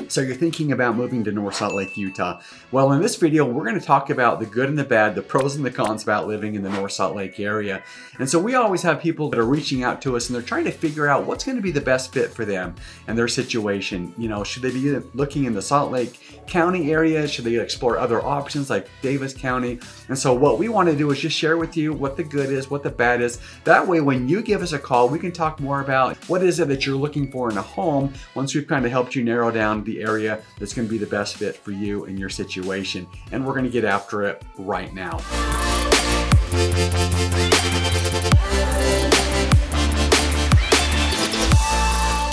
So you're thinking about moving to North Salt Lake, Utah. Well, in this video, we're going to talk about the good and the bad, the pros and the cons about living in the North Salt Lake area. And so we always have people that are reaching out to us and they're trying to figure out what's going to be the best fit for them and their situation. You know, should they be looking in the Salt Lake County area? Should they explore other options like Davis County? And so what we want to do is just share with you what the good is, what the bad is. That way, when you give us a call, we can talk more about what is it that you're looking for in a home once we've kind of helped you narrow down the area that's going to be the best fit for you and your situation. And we're going to get after it right now.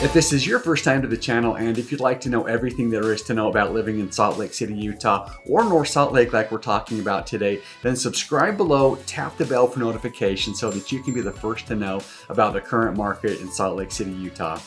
If this is your first time to the channel, and if you'd like to know everything there is to know about living in Salt Lake City, Utah, or North Salt Lake like we're talking about today, then subscribe below, tap the bell for notifications so that you can be the first to know about the current market in Salt Lake City, Utah.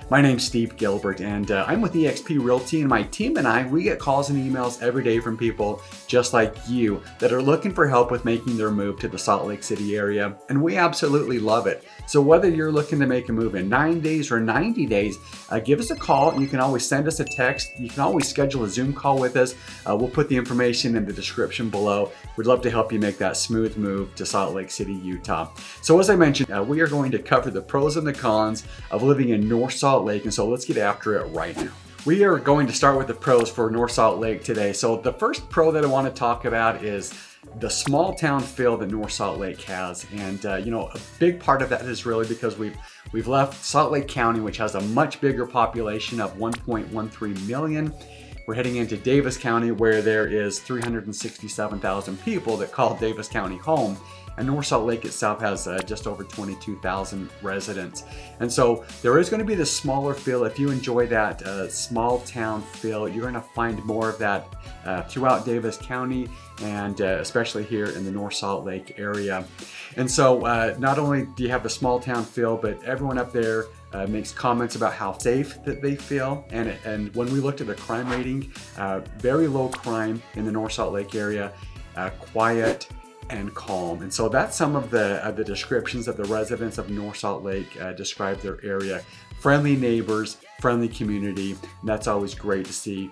My name's Steve Gilbert, and I'm with eXp Realty, and my team and I, we get calls and emails every day from people just like you that are looking for help with making their move to the Salt Lake City area, and we absolutely love it. So whether you're looking to make a move in 9 days or 90 days, give us a call. You can always send us a text. You can always schedule a Zoom call with us. We'll put the information in the description below. We'd love to help you make that smooth move to Salt Lake City, Utah. So as I mentioned, we are going to cover the pros and the cons of living in North Salt Lake, and so let's get after it right now. We are going to start with the pros for North Salt Lake today. So the first pro that I want to talk about is the small town feel that North Salt Lake has. And you know, a big part of that is really because we've left Salt Lake County, which has a much bigger population of 1.13 million. We're heading into Davis County, where there is 367,000 people that call Davis County home. And North Salt Lake itself has just over 22,000 residents. And so there is going to be this smaller feel. If you enjoy that small town feel, you're going to find more of that throughout Davis County, and especially here in the North Salt Lake area. And so not only do you have the small town feel, but everyone up there makes comments about how safe that they feel. And when we looked at the crime rating, very low crime in the North Salt Lake area, quiet and calm. And so that's some of the descriptions that the residents of North Salt Lake describe their area. Friendly neighbors, friendly community, and that's always great to see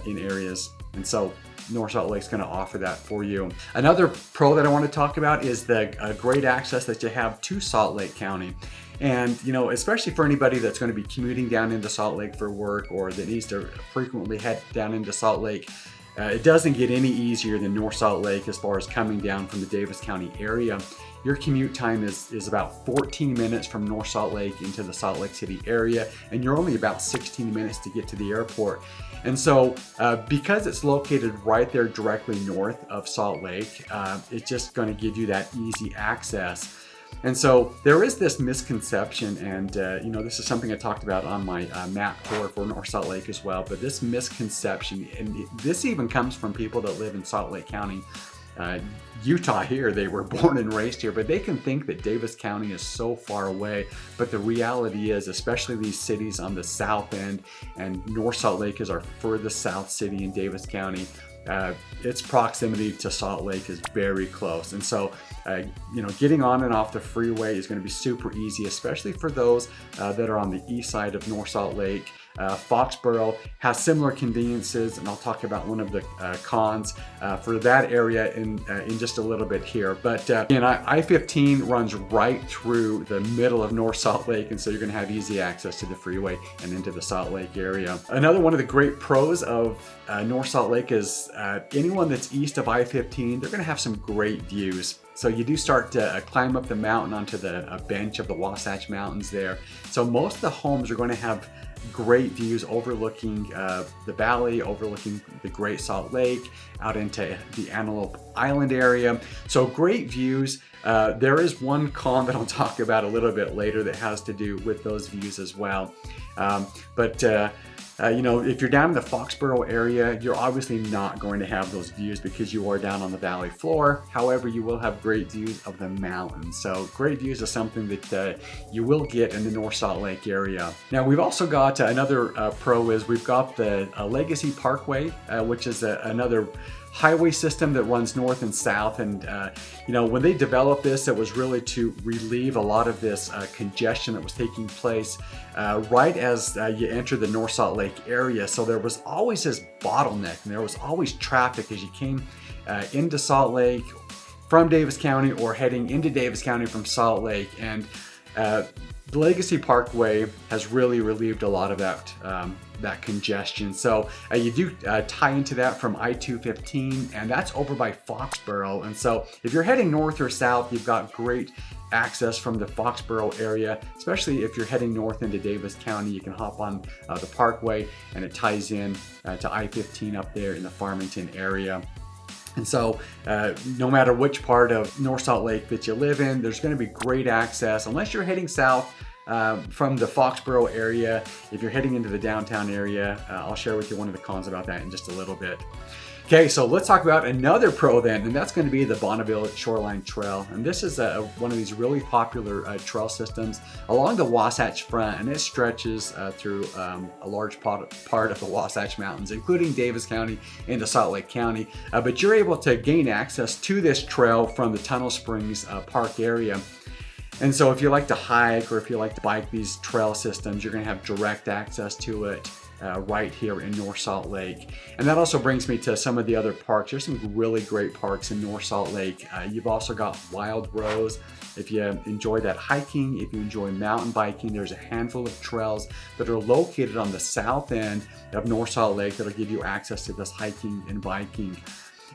in areas. And so North Salt Lake's going to offer that for you. Another pro that I want to talk about is the great access that you have to Salt Lake County. And, you know, especially for anybody that's going to be commuting down into Salt Lake for work, or that needs to frequently head down into Salt Lake, it doesn't get any easier than North Salt Lake as far as coming down from the Davis County area. Your commute time is about 14 minutes from North Salt Lake into the Salt Lake City area, and you're only about 16 minutes to get to the airport. And so because it's located right there directly north of Salt Lake, it's just going to give you that easy access. And so there is this misconception, and you know, this is something I talked about on my map tour for North Salt Lake as well, but this misconception, and this even comes from people that live in Salt Lake County, Utah here, they were born and raised here, but they can think that Davis County is so far away. But the reality is, especially these cities on the south end, and North Salt Lake is our furthest south city in Davis County, its proximity to Salt Lake is very close. And so, you know, getting on and off the freeway is going to be super easy, especially for those that are on the east side of North Salt Lake. Foxborough has similar conveniences, and I'll talk about one of the cons for that area in just a little bit here. But I-15 runs right through the middle of North Salt Lake, and so you're going to have easy access to the freeway and into the Salt Lake area. Another one of the great pros of North Salt Lake is anyone that's east of I-15, they're going to have some great views. So you do start to climb up the mountain onto the bench of the Wasatch Mountains there. So most of the homes are going to have great views overlooking the valley, overlooking the Great Salt Lake, out into the Antelope Island area. So great views. There is one con that I'll talk about a little bit later that has to do with those views as well. You know, if you're down in the Foxborough area, you're obviously not going to have those views because you are down on the valley floor. However, you will have great views of the mountains. So great views is something that you will get in the North Salt Lake area. Now, we've also got another pro is we've got the Legacy Parkway, which is another highway system that runs north and south. And when they developed this, it was really to relieve a lot of this congestion that was taking place right as you enter the North Salt Lake area. So there was always this bottleneck, and there was always traffic as you came into Salt Lake from Davis County or heading into Davis County from Salt Lake. And the Legacy Parkway has really relieved a lot of that congestion. So you do tie into that from I-215, and that's over by Foxborough. And so if you're heading north or south, you've got great access from the Foxborough area, especially if you're heading north into Davis County. You can hop on the Parkway, and it ties in to I-15 up there in the Farmington area. And so no matter which part of North Salt Lake that you live in, there's going to be great access, unless you're heading south from the Foxborough area. If you're heading into the downtown area, I'll share with you one of the cons about that in just a little bit. Okay, so let's talk about another pro then, and that's going to be the Bonneville Shoreline Trail. And this is one of these really popular trail systems along the Wasatch Front, and it stretches through a large part of the Wasatch Mountains, including Davis County into Salt Lake County. But you're able to gain access to this trail from the Tunnel Springs Park area. And so if you like to hike or if you like to bike these trail systems, you're going to have direct access to it right here in North Salt Lake. And that also brings me to some of the other parks. There's some really great parks in North Salt Lake. You've also got Wild Rose. If you enjoy that hiking, if you enjoy mountain biking, there's a handful of trails that are located on the south end of North Salt Lake that'll give you access to this hiking and biking.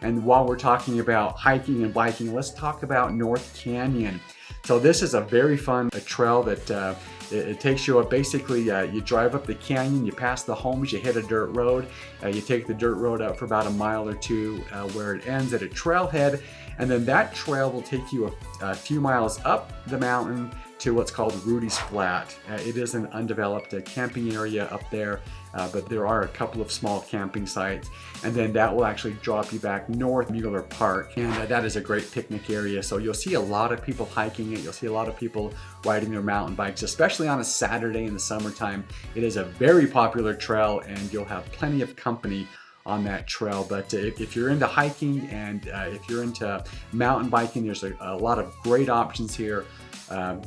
And while we're talking about hiking and biking, let's talk about North Canyon. So this is a very fun trail that it takes you up. Basically, you drive up the canyon, you pass the homes, you hit a dirt road, you take the dirt road up for about a mile or two where it ends at a trailhead, and then that trail will take you a few miles up the mountain to what's called Rudy's Flat. It is an undeveloped camping area up there, but there are a couple of small camping sites, and then that will actually drop you back north Mueller Park, and that is a great picnic area. So you'll see a lot of people hiking it, you'll see a lot of people riding their mountain bikes, especially on a Saturday in the summertime. It is a very popular trail, and you'll have plenty of company on that trail. But if you're into hiking and if you're into mountain biking, there's a lot of great options here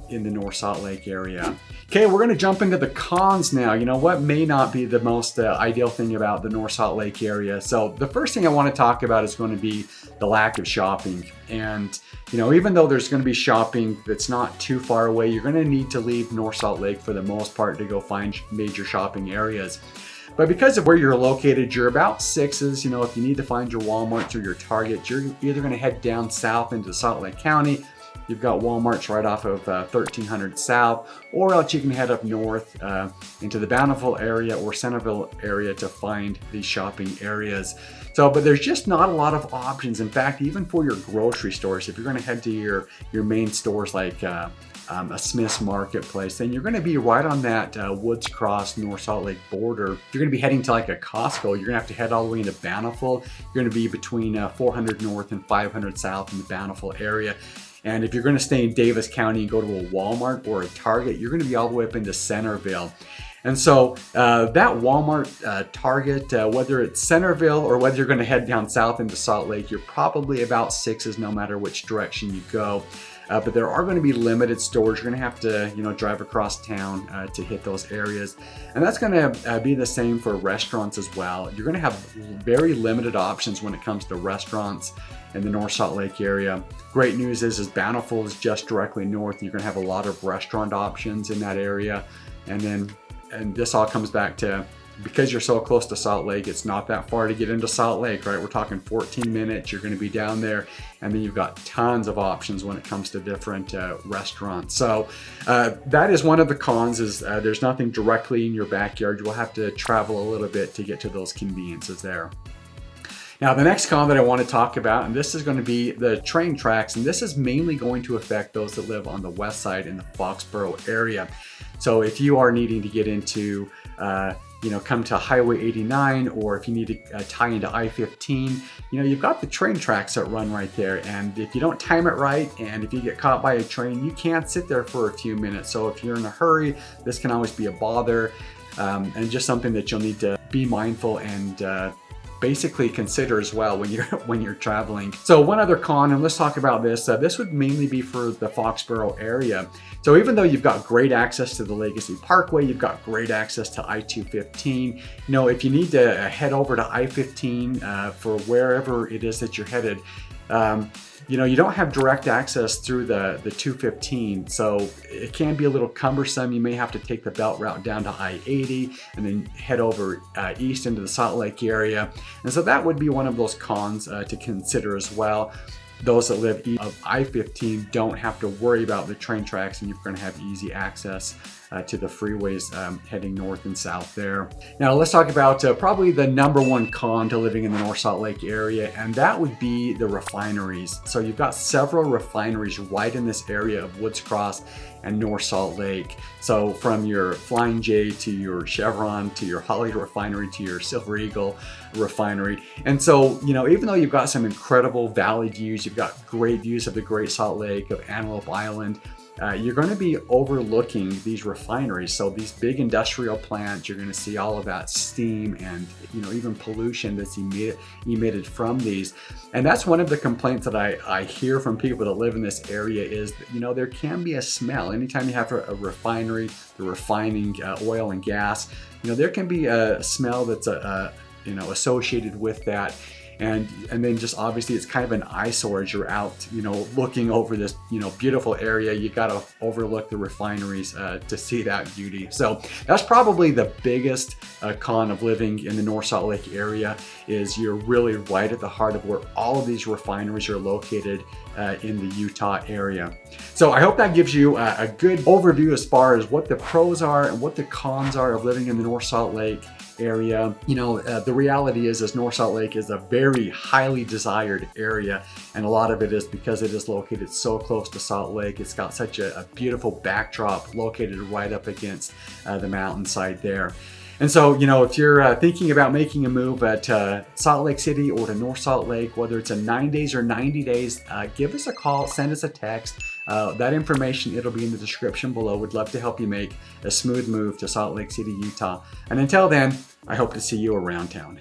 in the North Salt Lake area. Okay, we're going to jump into the cons now. What may not be the most ideal thing about the North Salt Lake area. So the first thing I want to talk about is going to be the lack of shopping. And even though there's going to be shopping that's not too far away, you're going to need to leave North Salt Lake for the most part to go find major shopping areas. But because of where you're located, you're about sixes. If you need to find your Walmarts or your Targets, you're either going to head down south into Salt Lake County. You've got Walmarts right off of 1300 South, or else you can head up north into the Bountiful area or Centerville area to find these shopping areas. But there's just not a lot of options. In fact, even for your grocery stores, if you're going to head to your main stores like a Smith's Marketplace, then you're going to be right on that Woods Cross North Salt Lake border. If you're going to be heading to like a Costco, you're going to have to head all the way into Bountiful. You're going to be between 400 North and 500 South in the Bountiful area. And if you're going to stay in Davis County and go to a Walmart or a Target, you're going to be all the way up into Centerville. And so that Walmart, Target, whether it's Centerville or whether you're going to head down south into Salt Lake, you're probably about sixes no matter which direction you go. But there are going to be limited stores. You're going to have to, drive across town to hit those areas. And that's going to be the same for restaurants as well. You're going to have very limited options when it comes to restaurants in the North Salt Lake area. Great news is Bountiful is just directly north. You're going to have a lot of restaurant options in that area. And this all comes back to, because you're so close to Salt Lake, it's not that far to get into Salt Lake, right? We're talking 14 minutes, you're going to be down there, and then you've got tons of options when it comes to different restaurants. So that is one of the cons, is there's nothing directly in your backyard. You will have to travel a little bit to get to those conveniences there. Now, the next con that I want to talk about, and this is going to be the train tracks, and this is mainly going to affect those that live on the west side in the Foxborough area. So if you are needing to get into come to Highway 89, or if you need to tie into I-15, you've got the train tracks that run right there. And if you don't time it right, and if you get caught by a train, you can't sit there for a few minutes. So if you're in a hurry, this can always be a bother, and just something that you'll need to be mindful and basically consider as well when you're traveling. So one other con, and let's talk about this. This would mainly be for the Foxborough area. So even though you've got great access to the Legacy Parkway, you've got great access to I-215. If you need to head over to I-15 for wherever it is that you're headed, you don't have direct access through the 215, so it can be a little cumbersome. You may have to take the belt route down to I-80 and then head over east into the Salt Lake area. And so that would be one of those cons to consider as well. Those that live east of I-15 don't have to worry about the train tracks, and you're going to have easy access to the freeways heading north and south there. Now let's talk about probably the number one con to living in the North Salt Lake area, and that would be the refineries. So you've got several refineries right in this area of Woods Cross and North Salt Lake. So from your Flying J to your Chevron to your Holly refinery to your Silver Eagle refinery. And so, even though you've got some incredible valley views, you've got great views of the Great Salt Lake, of Antelope Island, you're going to be overlooking these refineries. So these big industrial plants, you're going to see all of that steam and even pollution that's emitted from these. And that's one of the complaints that I hear from people that live in this area is that, there can be a smell. Anytime you have a refinery, the refining oil and gas, there can be a smell that's associated with that. And then just obviously it's kind of an eyesore as you're out, looking over this, beautiful area. You got to overlook the refineries to see that beauty. So that's probably the biggest con of living in the North Salt Lake area, is you're really right at the heart of where all of these refineries are located in the Utah area. So I hope that gives you a good overview as far as what the pros are and what the cons are of living in the North Salt Lake area. The reality is North Salt Lake is a very highly desired area, and a lot of it is because it is located so close to Salt Lake. It's got such a beautiful backdrop located right up against the mountainside there. And so, if you're thinking about making a move to Salt Lake City or to North Salt Lake, whether it's 9 days or 90 days, give us a call, send us a text. That information, it'll be in the description below. We'd love to help you make a smooth move to Salt Lake City, Utah. And until then, I hope to see you around town.